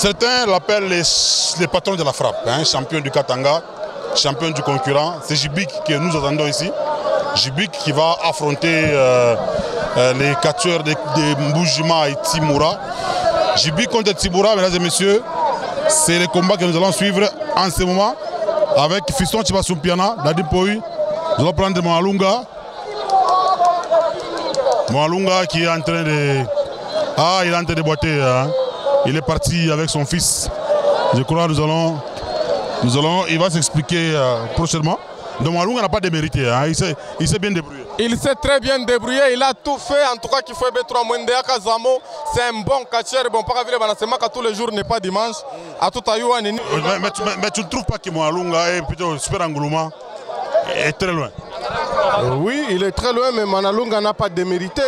Certains l'appellent les patrons de la frappe, hein, champion du Katanga, champion du concurrent. C'est Djibik que nous attendons ici. Djibik qui va affronter les catcheurs de Mboujima et Timoura. Djibik contre Timoura, mesdames et messieurs, c'est le combat que nous allons suivre en ce moment avec Fiston Tibasumpiana, Nadim Poui. Nous allons prendre Moalunga. Moalunga qui est en train de... Ah, il est en train de boiter. Hein. Il est parti avec son fils. Je crois que nous allons il va s'expliquer prochainement. Donc Moalunga n'a pas démérité. Hein. Il s'est bien débrouillé. Il s'est très bien débrouillé. Il a tout fait. En tout cas, qu'il faut B3 Mwendeaka Zamo. C'est un bon catcheur. Bon, pas tous les jours n'est pas dimanche. À tout à mais tu ne trouves pas que Moalunga est plutôt Super Angouluma est très loin? Oui, il est très loin, mais Manalunga n'a pas démérité.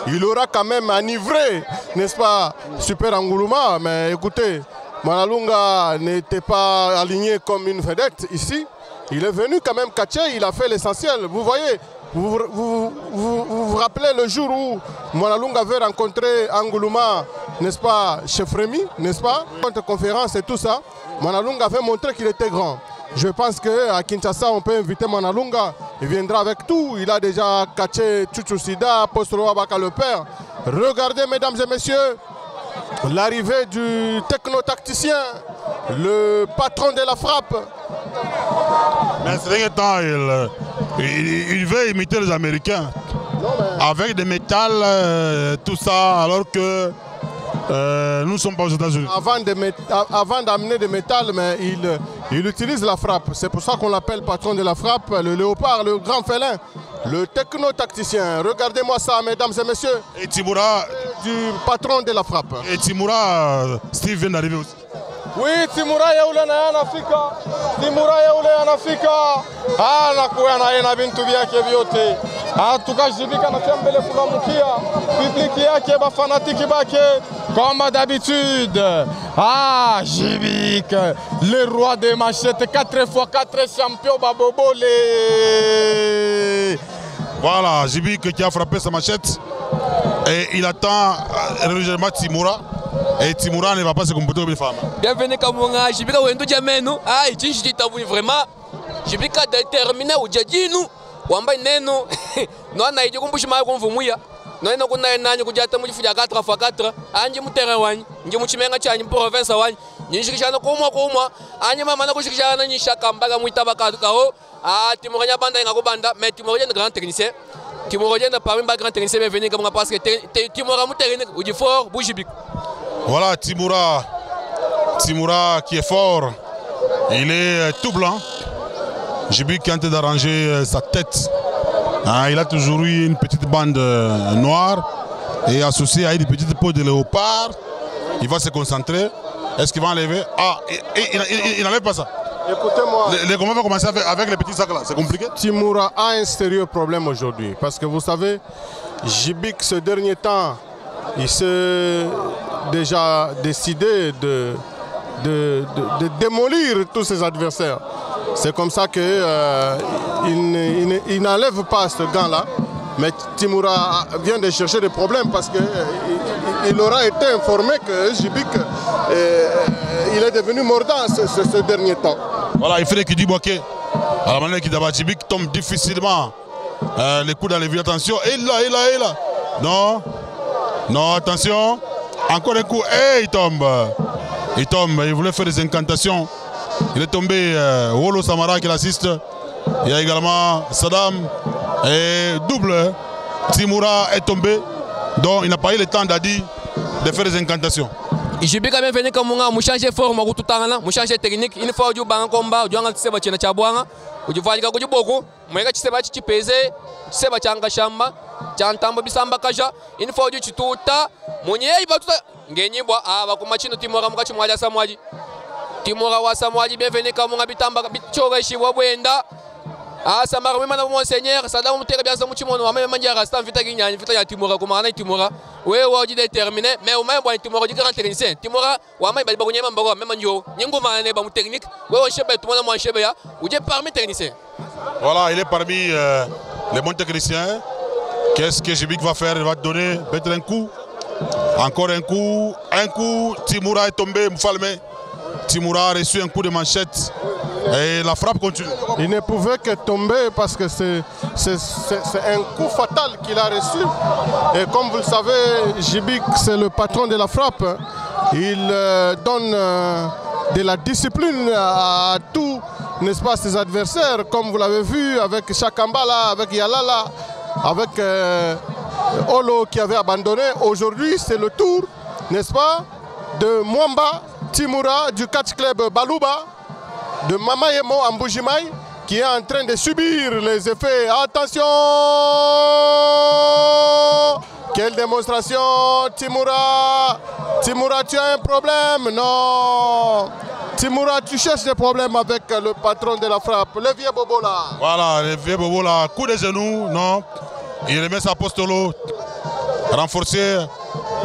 Il aura quand même enivré, n'est-ce pas, Super Angouluma. Mais écoutez, Manalunga n'était pas aligné comme une vedette ici. Il est venu quand même catcher, il a fait l'essentiel. Vous voyez, vous rappelez le jour où Manalunga avait rencontré Angouluma, n'est-ce pas, chez Frémy, n'est-ce pas, contre conférence et tout ça. Manalunga avait montré qu'il était grand. Je pense qu'à Kinshasa, on peut inviter Manalunga. Il viendra avec tout. Il a déjà catché Tchouchou Sida, Postro Baka le père. Regardez, mesdames et messieurs, l'arrivée du technotacticien, le patron de la frappe. Mais ces derniers temps, il veut imiter les Américains. Avec des métals, tout ça, alors que nous ne sommes pas aux États-Unis. Avant d'amener des métals, mais il utilise la frappe. C'est pour ça qu'on l'appelle patron de la frappe, le léopard, le grand félin, le techno-tacticien. Regardez-moi ça, mesdames et messieurs. Et Timoura, du patron de la frappe. Et Timoura, Steve vient d'arriver aussi. Oui, Timoura yaoule en Afrique. Timoura yaoule en Afrique. Ah, nakuya na yena bintu byake vyote. En tout cas, Djibik anafia mbele kulamukia. Public yake ba fanatiki bake comme d'habitude. Ah, Djibik, le roi des machettes, 4x4 champion Babobole. Voilà, Djibik qui a frappé sa machette. Et il attend régulièrement Timoura. Et Timoura ne va pas se comporter comme une femme. Bienvenue Kamunga, Djibik Wendo Jamenu. Ah, il dit vraiment. Djibik a déterminé ou Djadjinu. Wamba neno. Non, on a dit qu'on bouge mal qu'on vous mouille. Non, on a un an que j'ai attendu 4x4. Anji Mutera Wani, Njimuchimenga Chani, province Wani. Nishikana Koma, Anima Manakushana Nishakambaga Mutabaka. Ah, Timoria Banda et Nagobanda, mais Timorien de grand technicien. Timorien de parmi les grands techniciens est venu comme parce que Timora Mouterine ou du fort Boujibik. Voilà Timoura qui est fort. Il est tout blanc. Djibik qui est en train d'arranger sa tête. Ah, il a toujours eu une petite bande noire et associée à une petite peau de léopard. Il va se concentrer. Est-ce qu'il va enlever? Ah, il n'enlève pas ça. Écoutez-moi. Les combats vont commencer avec les petits sacs là, c'est compliqué. Timoura a un sérieux problème aujourd'hui. Parce que vous savez, Djibik, ce dernier temps, il s'est déjà décidé de démolir tous ses adversaires. C'est comme ça qu'il n'enlève pas ce gant-là. Mais Timoura vient de chercher des problèmes parce qu'il aura été informé que Djibik il est devenu mordant ce dernier temps. Voilà, il fait qu'il dit Boké. À la manière qu'il d'abord Djibik tombe difficilement. Les coups dans les vies, attention. Et là. Non, attention. Encore un coup. Et il tombe. Il voulait faire des incantations. Il est tombé. Wolo Samara qui l'assiste. Il y a également Saddam. Et double. Timoura est tombé. Donc il n'a pas eu le temps d'Adi de faire des incantations. Djibik a bien venu comme on changer forme, on changer technique. Une fois du banc combat, du angal seba chena chabwanga, du valika ku boko, mweka chiseba chipeze, seba changa shamba, chantamba bisamba kaja. Une fois du chituta, mwenye ibatuta ngenyibwa aba ku machino Timora mukachi mwali samwaji. Timora wa samwaji bienvenue comme on bitamba bichoga shibwa bwenda. Ah, ça m'a remis madame monseigneur, ça donne très bien ça muchimono, même manière à vita gignani, vita ya Timora comme on a Timora. Oui, on dit déterminé, mais au même point Timora dit grand technicien. Timora, ou même ba bagonya mambago, même nyo, nyingo mané ba mu technique, oui on chebe tout le monde chebe ya, ou dit parmi technicien. Voilà, il est parmi les bons techniciens. Qu'est-ce que Djibik va faire? Il va donner peut-être un coup Encore un coup, Timoura est tombé, Moufalme. Timoura a reçu un coup de manchette et la frappe continue. Il ne pouvait que tomber parce que c'est un coup fatal qu'il a reçu. Et comme vous le savez, Djibik, c'est le patron de la frappe. Il donne de la discipline à tous, n'est-ce pas, ses adversaires, comme vous l'avez vu avec Chakambala, avec Yalala, avec Olo qui avait abandonné. Aujourd'hui, c'est le tour, n'est-ce pas, de Mwamba Timoura du catch club Balouba, de Mamayemo Ambujimai, qui est en train de subir les effets. Attention! Quelle démonstration, Timoura! Timoura, tu as un problème? Non! Timoura, tu cherches des problèmes avec le patron de la frappe, le vieux Bobo là. Voilà, le vieux Bobo là, coup de genou, non. Il remet sa Postolo, renforcé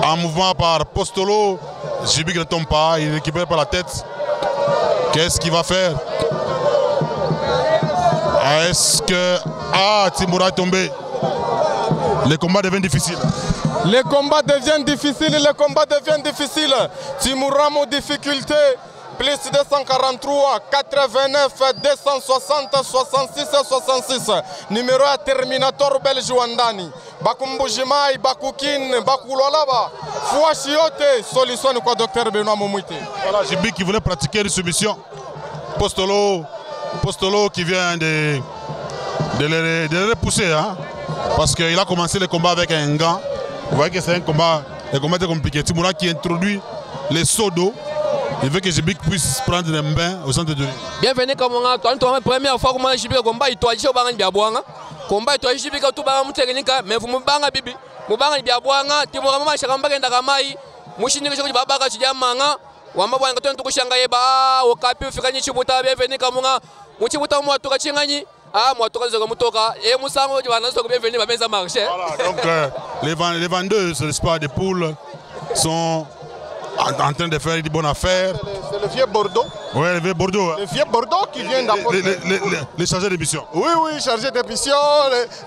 en mouvement par Postolo. Djibik ne tombe pas, il récupère par la tête. Qu'est-ce qu'il va faire? Est-ce que... Ah, Timoura est tombé. Le combat devient difficile. Le combat devient difficile. Timoura en difficulté. Plus 243, 89, 260, 66, 66. Numéro à Terminator belge Wandani. Bakumbujimai, Bakukin, Bakulolaba. Fouachiote, solution quoi, docteur Benoît Moumouité. Voilà, Djibik qui voulait pratiquer une soumission. Postolo qui vient de le repousser. Hein, parce qu'il a commencé le combat avec un gant. Vous voyez que c'est un combat compliqué. Timoura qui introduit les seaux d'eau. Il veut que Djibik puisse prendre un bain au centre de ring. Bienvenue comme on a la première fois que Djibik combat, il doit agir au Biabouanga. Combat, il doit agir au Biabouanga, mais vous me bangez Bibi. Vous bangez Biabouanga, Timoura Mama Chakamba Ndakamai, Mouchini Babaka Chidamanga, Wamabanga Tontukushangaeba, Okapi Fikani Chibuta, bienvenue comme on a Mouchibuta Moatoka Chingani. Ah, moi, tu as Motoka et Moussa, tu vas venir à ça marché. Voilà, donc les vendeuses, n'est-ce pas, des poules sont en train de faire des bonnes affaires. C'est le vieux Bordeaux. Oui, le vieux Bordeaux. Le vieux Bordeaux qui vient d'apporter. Les chargés d'émission. Oui, chargés d'émission,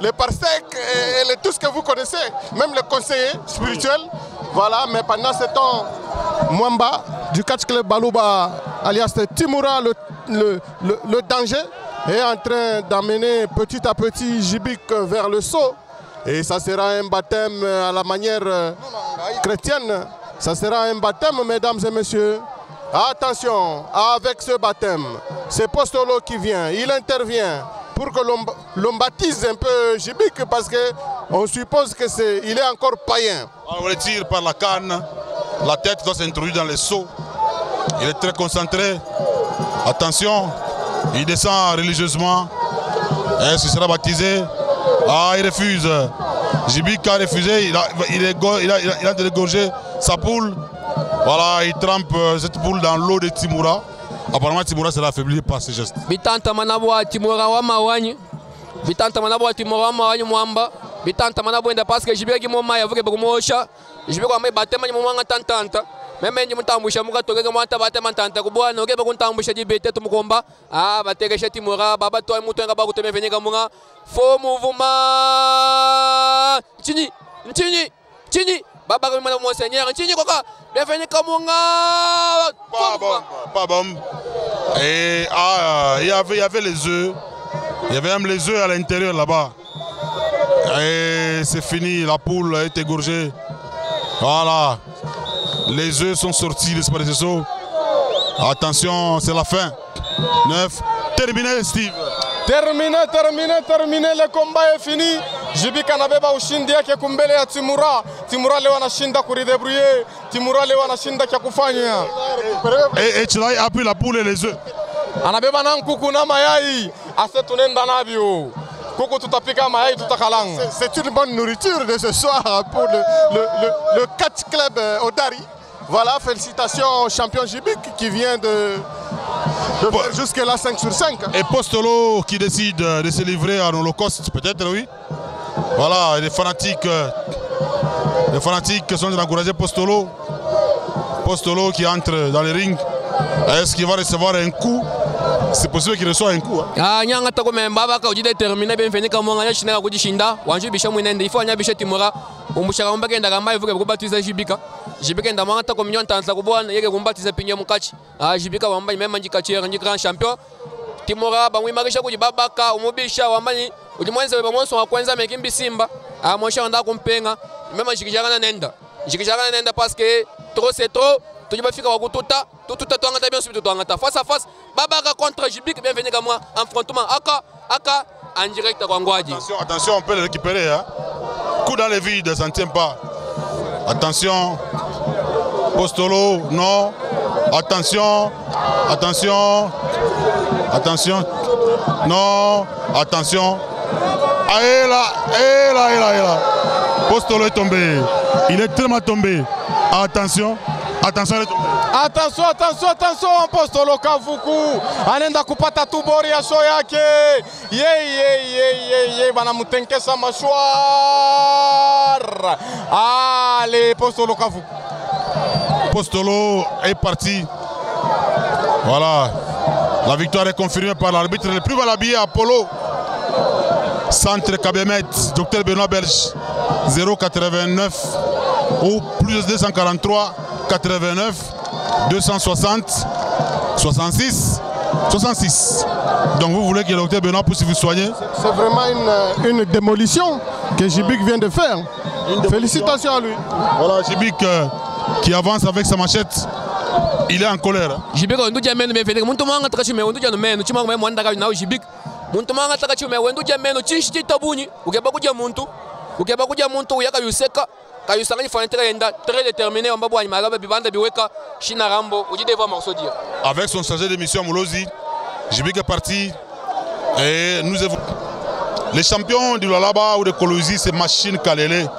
les parsecs et tout ce que vous connaissez. Même les conseillers spirituels. Voilà, mais pendant ce temps, Mwamba du catch club Balouba, alias Timoura, le danger, est en train d'amener petit à petit Djibik vers le saut. Et ça sera un baptême à la manière chrétienne. Ça sera un baptême, mesdames et messieurs. Attention, avec ce baptême, c'est Postolo qui vient. Il intervient pour que l'on baptise un peu Djibik parce qu'on suppose qu'il est encore païen. On le tire par la canne. La tête doit s'introduire dans les seaux. Il est très concentré. Attention, il descend religieusement. Est-ce qu'il sera baptisé? Ah, il refuse. Djibik a refusé. Il a dégorgé sa poule. Voilà, il trempe cette poule dans l'eau de Timoura. Apparemment, Timoura sera affaibli par ses gestes. Bitanta manabwa Timoura wa mawani. Bitanta manabwa Timoura wa mawani mwamba. Bitanta manabwa enda parce que Djibik mo maya vuke bagumosha. Djibik wa mai batema ni mwanga tantanta. Même si mutambusha muka toke kama batema tantanta kubwa no ke bakuntambusha Djibik tumukomba. Ah, bategesha Timoura baba to mutenga bakuteme venyeka munga. Faux mouvement. Chini. Baba comme monseigneur, Chini Koka. Bienvenue comme on a. Pas bon. Et il y avait les œufs. Il y avait même les œufs à l'intérieur là-bas. Et c'est fini, la poule a été égorgée. Voilà. Les œufs sont sortis, les spéciaux. Attention, c'est la fin. 9. Terminé, Steve. Terminé, le combat est fini. Djibik anabeba ushindi yake kumbele ya Timoura. Timoura leo anashinda kuridebrouiller. Timoura leo anashinda kia kufanya. Et Tchilai a pris la poule et les œufs. Anabeba na nkuku na mayai. Ase tunenda nabio. Kuku tutapika mayai tutakalanga. C'est une bonne nourriture de ce soir pour le catch club Odari. Voilà, félicitations au champion Djibik qui vient de faire jusque-là 5 sur 5. Et Postolo qui décide de se livrer à l'Holocauste, peut-être, oui. Voilà, les fanatiques sont d'encourager Postolo. Postolo qui entre dans le ring. Est-ce qu'il va recevoir un coup? C'est possible qu'il reçoive un coup. Ah, nyanga tako membaba ka ujide terminer bienvenue comme on a chine ka kujishinda. Wanju bisha mwinende ifo anya bisha Timoura. umushaka mbagenda kamba ivuke kubatiza Jibika Jibika ndamanga ta kommunion tanza kubona yeke kumbatiza pinyo mukachi Jibika wamba mema njikachira nji grand champion Timora bamwe marisha kujibabaka umubisha wambani ulimwenza bamonso wa kwanza mekimbi Simba amosha anda kumpenga mema njikijana nenda parce que trop c'est trop tujibafika wakututa tututa twangata bien subi twangata face à face babaka contre Jibika bienvenue à moi affrontement aka en direct à Kwangwaji. Attention, on peut le récupérer. Hein. Coup dans les vides, ça ne tient pas. Attention. Postolo, non. Attention. Non. Attention. Ah, et là. Postolo est tombé. Il est tellement tombé. Attention, il est tombé. Attention, Postolo Kavuku anenda kupata tubori ya show yake. Ye bana mutenkesa mashwar. Allez, Postolo Kavuku. Postolo est parti. Voilà. La victoire est confirmée par l'arbitre. Le plus valable Apollo. Centre Kabemet, Dr Benoît Belge, 0,89 ou plus 243, 89, 260, 66. Donc vous voulez que le Dr Benoît puisse vous soigner? C'est vraiment une démolition que Jibik vient de faire. Félicitations à lui. Voilà, Jibik qui avance avec sa machette. Il est en colère. Jibik, on dit jamais mais muntu manga takachume on dit jamais nous chimanga mwanda ka na Jibik. Muntu manga takachume wendu jameno chishi tabuni ukeba kuja muntu uyaka yuseka kayusanga ifantere enda très déterminé ombabu animala bibanda biweka shina rambo uji devant morceau dire. Avec son chargé de mission Moulozi, Jibik est parti et nous les champions du Lualaba ou de Kolosi, c'est Machine Kalele.